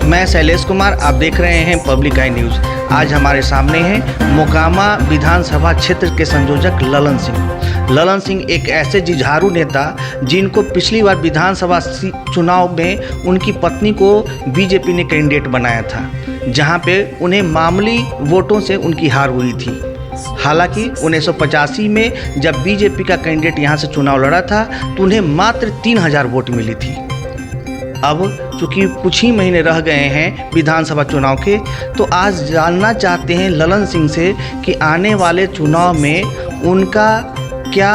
मैं शैलेश कुमार, आप देख रहे हैं पब्लिक आई न्यूज़। आज हमारे सामने हैं मोकामा विधानसभा क्षेत्र के संयोजक ललन सिंह। ललन सिंह एक ऐसे जुझारू नेता जिनको पिछली बार विधानसभा चुनाव में उनकी पत्नी को बीजेपी ने कैंडिडेट बनाया था, जहां पे उन्हें मामूली वोटों से उनकी हार हुई थी। हालांकि 1985 में जब बीजेपी का कैंडिडेट यहां से चुनाव लड़ा था तो उन्हें मात्र 3000 वोट मिली थी। अब चूँकि कुछ ही महीने रह गए हैं विधानसभा चुनाव के, तो आज जानना चाहते हैं ललन सिंह से कि आने वाले चुनाव में उनका क्या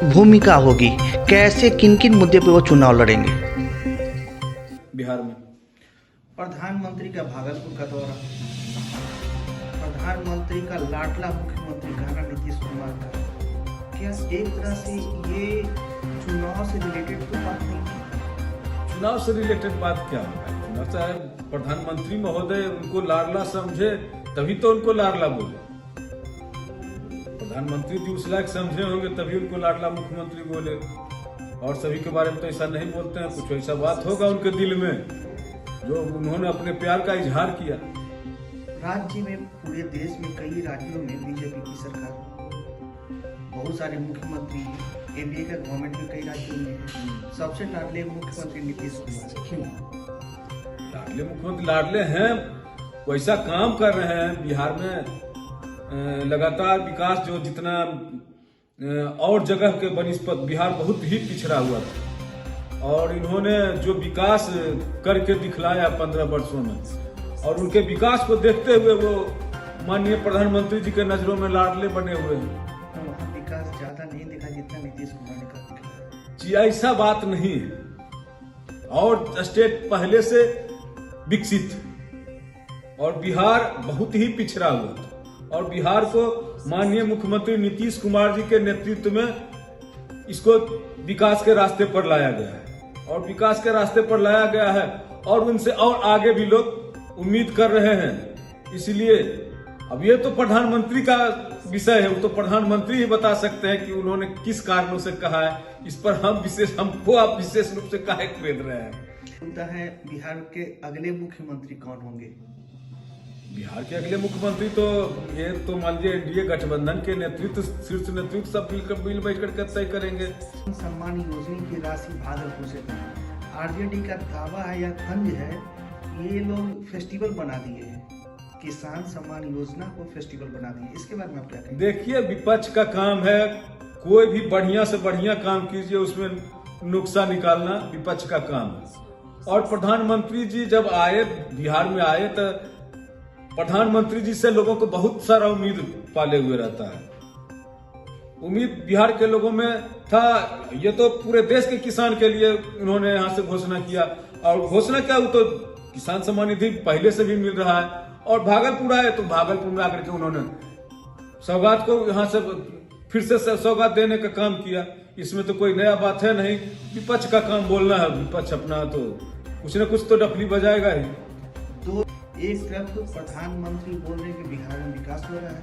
भूमिका होगी, कैसे किन किन मुद्दे पर वो चुनाव लड़ेंगे। बिहार में प्रधानमंत्री का भागलपुर का दौरा, प्रधानमंत्री का लाडला मुख्यमंत्री कहना नीतीश कुमार का, क्या एक तरह से ये चुनाव से रिलेटेड तो बात नहीं है? चुनाव से रिलेटेड बात क्या है? चाहे प्रधानमंत्री महोदय उनको लाडला समझे तभी तो उनको लाडला बोले। प्रधानमंत्री जी उस लायक समझे होंगे तभी उनको लाडला मुख्यमंत्री बोले, और सभी के बारे में तो ऐसा नहीं बोलते हैं। कुछ ऐसा बात होगा उनके दिल में जो उन्होंने अपने प्यार का इजहार किया। राज्य में, पूरे देश में कई राज्यों में बीजेपी की सरकार, बहुत सारे मुख्यमंत्री, एनडीए का गवर्नमेंट में कई राज्यों में है। सबसे लाडले मुख्यमंत्री नीतीश कुमार, क्यों लाडले मुख्यमंत्री? लाडले हैं, वैसा काम कर रहे हैं बिहार में। लगातार विकास जो जितना और जगह के बनिस्पत बिहार बहुत ही पिछड़ा हुआ था, और इन्होंने जो विकास करके दिखलाया 15 वर्षों में, और उनके विकास को देखते हुए वो माननीय प्रधानमंत्री जी के नजरों में लाडले बने हुए हैं। वहाँ विकास ज्यादा नहीं दिखा जितना नीतीश कुमार ने कर दिखाया जी। ऐसा बात नहीं है, और स्टेट पहले से विकसित और बिहार बहुत ही पिछड़ा हुआ था, और बिहार को माननीय मुख्यमंत्री नीतीश कुमार जी के नेतृत्व में इसको विकास के रास्ते पर लाया गया है, और विकास के रास्ते पर लाया गया है, और उनसे और आगे भी लोग उम्मीद कर रहे हैं। इसलिए अब ये तो प्रधानमंत्री का विषय है, वो तो प्रधानमंत्री ही बता सकते हैं कि उन्होंने किस कारणों से कहा है। इस पर हमको आप विशेष रूप से काहे खरीद रहे हैं? होता है बिहार के अगले मुख्यमंत्री कौन होंगे? बिहार के अगले मुख्यमंत्री तो ये तो मान लीजिए एनडीए गठबंधन के नेतृत्व, शीर्ष नेतृत्व सब मिल बैठ कर तय करेंगे। सम्मान योजना की राशि भागलपुर से आरजेडी का दावा है या तंज है, ये लोग फेस्टिवल बना दिए हैं, किसान सम्मान योजना को फेस्टिवल बना दिए। इसके बारे में आप क्या कहेंगे? देखिए, विपक्ष का काम है कोई भी बढ़िया से बढ़िया काम कीजिए, उसमें नुक्सा निकालना विपक्ष का काम है। और प्रधानमंत्री जी जब आए, बिहार में आए, तो प्रधानमंत्री जी से लोगों को बहुत सारा उम्मीद पाले हुए रहता है। उम्मीद बिहार के लोगों में था। ये तो पूरे देश के किसान के लिए उन्होंने यहाँ से घोषणा किया, और घोषणा क्या, वो तो किसान सम्मान निधि पहले से भी मिल रहा है। और भागलपुर आए तो भागलपुर में आकर के उन्होंने सौगात को यहाँ से फिर से सौगात देने का काम किया। इसमें तो कोई नया बात है नहीं। विपक्ष का काम बोलना है, विपक्ष अपना तो कुछ न कुछ तो डफली बजाएगा ही। तो एक तरफ प्रधानमंत्री बोल रहे हैं कि बिहार में विकास हो रहा है,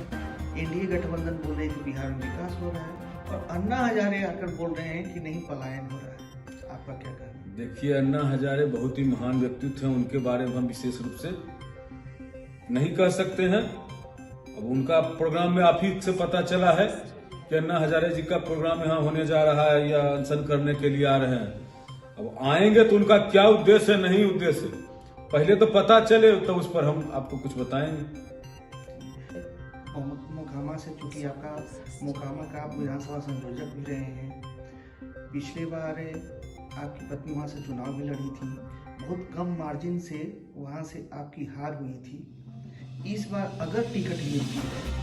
एनडीए गठबंधन बोल रहे हैं कि बिहार में विकास हो रहा है, और अन्ना हजारे आकर बोल रहे हैं कि नहीं, पलायन हो रहा है। आपका क्या कहना है? देखिए, अन्ना हजारे बहुत ही महान व्यक्तित्व हैं, उनके बारे में हम विशेष रूप से नहीं कह सकते हैं। अब उनका प्रोग्राम में आप ही से पता चला है कि अन्ना हजारे जी का प्रोग्राम यहाँ होने जा रहा है या अनशन करने के लिए आ रहे हैं। अब आएंगे तो उनका क्या उद्देश्य है, नहीं उद्देश्य, पहले तो पता चले, तो उस पर हम आपको कुछ बताएंगे। मोकामा से, चूंकि आपका मोकामा का आप विधानसभा संयोजक भी रहे हैं, पिछले बार आपकी पत्नी वहाँ से चुनाव भी लड़ी थी, बहुत कम मार्जिन से वहाँ से आपकी हार हुई थी। इस बार अगर टिकट मिलती है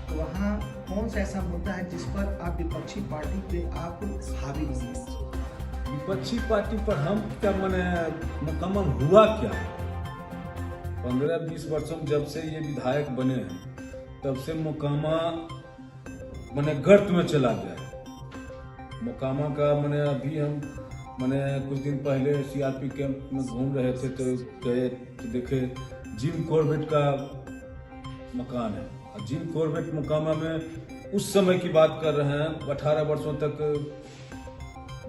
तो वहाँ कौन सा ऐसा मुद्दा है जिस पर आप विपक्षी पार्टी पे आप हावी होंगे? विपक्षी पार्टी पर हम क्या, माने मुकम्मल हुआ क्या? 15-20 वर्षों में जब से ये विधायक बने हैं तब से मोकामा माने गर्त में चला गया है। मोकामा का माने अभी हम माने कुछ दिन पहले सीआरपी कैंप में घूम रहे थे तो गए तो देखे जिम कॉर्बेट का मकान है। और जिम कॉर्बेट मोकामा में उस समय की बात कर रहे हैं, 18 वर्षों तक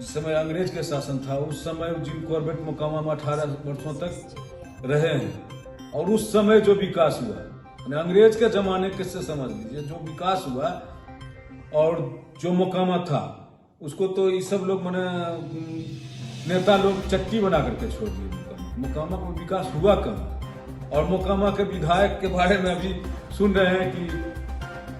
जिस समय अंग्रेज के शासन था, उस समय जिन कॉर्बेट मोकामा में 18 वर्षों तक रहे हैं, और उस समय जो विकास हुआ, अंग्रेज के जमाने किससे समझ लीजिए, जो विकास हुआ और जो मोकामा था उसको तो ये सब लोग नेता लोग चट्टी बना करके छोड़ दिए। मोकामा का विकास हुआ कम, और मोकामा के विधायक के बारे में अभी सुन रहे हैं कि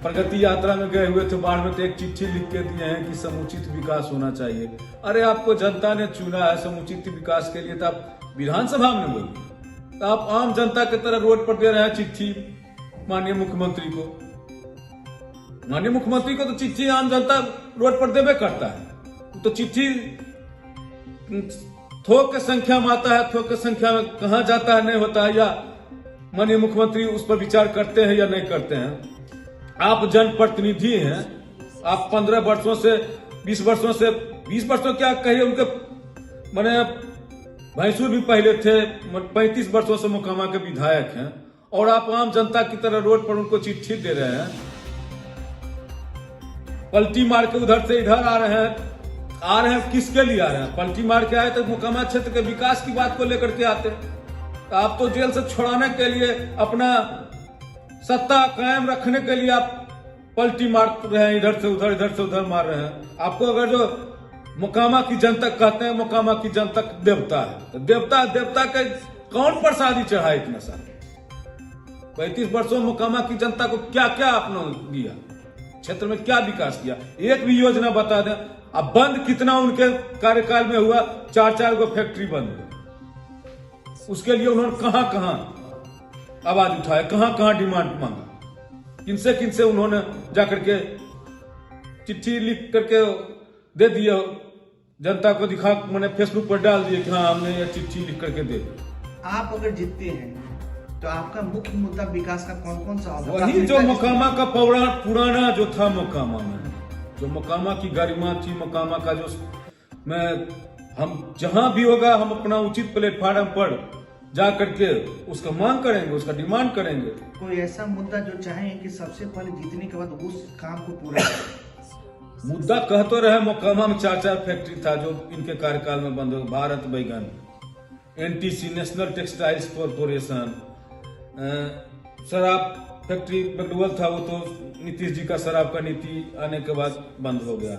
प्रगति यात्रा में गए हुए थे, बाढ़ में तो एक चिट्ठी लिख के दिए हैं कि समुचित विकास होना चाहिए। अरे आपको जनता ने चुना है समुचित विकास के लिए, तो आप विधानसभा में बोलिए, तो आप आम जनता की तरह रोड पर दे रहे हैं चिट्ठी माननीय मुख्यमंत्री को। माननीय मुख्यमंत्री को तो चिट्ठी आम जनता रोड पर देवे करता है, तो चिट्ठी थोक के संख्या में आता है, थोक के संख्या में कहाँ जाता है नहीं होता है, या माननीय मुख्यमंत्री उस पर विचार करते हैं या नहीं करते हैं। आप जनप्रतिनिधि हैं, आप 15 वर्षों से 20 वर्षों क्या कहिए, उनके भैंसुर भी पहले थे, 35 वर्षों से मोकामा के विधायक हैं, और आप आम जनता की तरह रोड पर उनको चिट्ठी दे रहे हैं। पलटी मार के उधर से इधर आ रहे हैं, किसके लिए आ रहे हैं? पलटी मार के आए तो मोकामा क्षेत्र के विकास की बात को लेकर के आते। आप तो जेल से छुड़ाने के लिए, अपना सत्ता कायम रखने के लिए आप पलटी मार रहे हैं, इधर से उधर मार रहे हैं। आपको अगर जो मोकामा की जनता कहते हैं, मोकामा की जनता देवता है, तो देवता के कौन प्रसादी चढ़ाए इतना सारा? 35 वर्षों में मोकामा की जनता को क्या क्या आपने दिया, क्षेत्र में क्या विकास किया, एक भी योजना बता दें। अब बंद कितना उनके कार्यकाल में हुआ? 4 गो फैक्ट्री बंद हुआ। उसके लिए उन्होंने कहां कहां आवाज उठाया, कहां डिमांड मांगा, किनसे उन्होंने जाकर के चिट्ठी लिख करके दे दिए, जनता को दिखा, मैंने फेसबुक पर डाल दिए कि हाँ हमने ये चिट्ठी लिख करके दे दी। आप अगर जीतते हैं तो आपका मुख्य मुद्दा विकास का कौन सा होगा? वही जो मोकामा का पुराना जो था, मोकामा में जो मोकामा की गरिमा थी, मोकामा का जो हम जहां भी होगा हम अपना उचित प्लेटफार्म पर जा करके उसका मांग करेंगे, उसका डिमांड करेंगे। कोई ऐसा मुद्दा जो चाहें कि सबसे पहले जीतने के बाद उस काम को पूरा करें? मुद्दा कह तो रहे, मोकामा में 4 फैक्ट्री था जो इनके कार्यकाल में बंद हो, भारत बैगन, NTC नेशनल टेक्सटाइल्स कॉर्पोरेशन, शराब फैक्ट्री बगडुअल था, वो तो नीतीश जी का शराब का नीति आने के बाद बंद हो गया।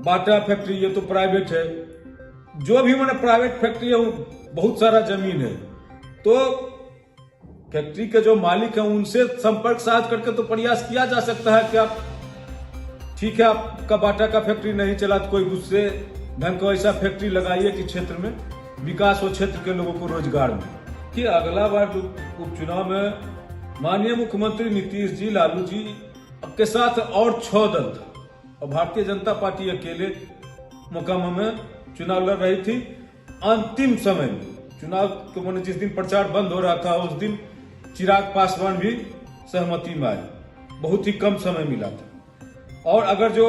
बाटा फैक्ट्री ये तो प्राइवेट है, जो भी मैंने प्राइवेट फैक्ट्री है वो बहुत सारा जमीन है, तो फैक्ट्री के जो मालिक हैं उनसे संपर्क साध करके तो प्रयास किया जा सकता है कि आप ठीक है, आपका बाटा का फैक्ट्री नहीं चला तो कोई दूसरे ढंग का ऐसा फैक्ट्री लगाइए कि क्षेत्र में विकास हो, क्षेत्र के लोगों को रोजगार मिले। कि अगला बार जो उपचुनाव में माननीय मुख्यमंत्री नीतीश जी, लालू जी के साथ और 6 दल था, और भारतीय जनता पार्टी अकेले मोकामा में चुनाव लड़ रही थी। अंतिम समय में चुनाव के मैंने जिस दिन प्रचार बंद हो रहा था, उस दिन चिराग पासवान भी सहमति में आए, बहुत ही कम समय मिला था। और अगर जो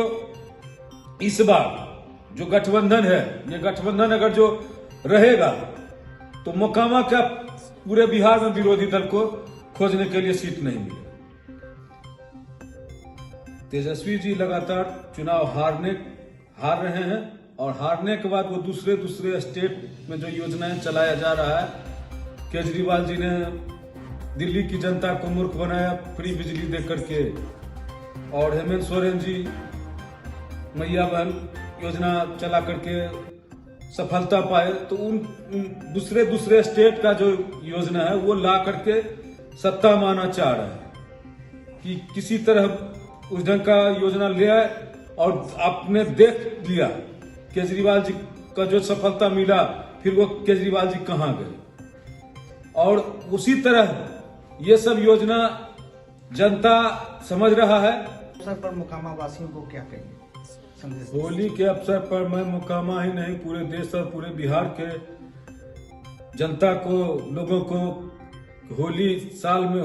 इस बार जो गठबंधन है, ये गठबंधन अगर जो रहेगा तो मोकामा का पूरे बिहार में विरोधी दल को खोजने के लिए सीट नहीं मिलेगी। तेजस्वी जी लगातार चुनाव हार रहे हैं, और हारने के बाद वो दूसरे स्टेट में जो योजनाएं चलाया जा रहा है, केजरीवाल जी ने दिल्ली की जनता को मूर्ख बनाया फ्री बिजली दे करके, और हेमंत सोरेन जी मैया बहन योजना चला करके सफलता पाए, तो उन दूसरे स्टेट का जो योजना है वो ला करके सत्ता में आना चाह रहे हैं कि किसी तरह उस ढंग का योजना ले आए। और आपने देख लिया केजरीवाल जी का जो सफलता मिला, फिर वो केजरीवाल जी कहां गए। और उसी तरह ये सब योजना जनता समझ रहा है। अवसर पर मोकामा वासियों को क्या कहेंगे? होली के अवसर पर मैं मोकामा ही नहीं, पूरे देश और पूरे बिहार के जनता को, लोगों को, होली साल में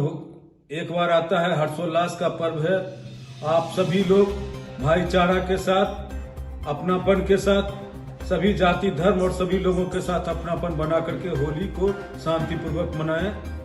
एक बार आता है, हर्षोल्लास का पर्व है। आप सभी लोग भाईचारा के साथ, अपनापन के साथ, सभी जाति धर्म और सभी लोगों के साथ अपनापन बना करके होली को शांतिपूर्वक मनाएं।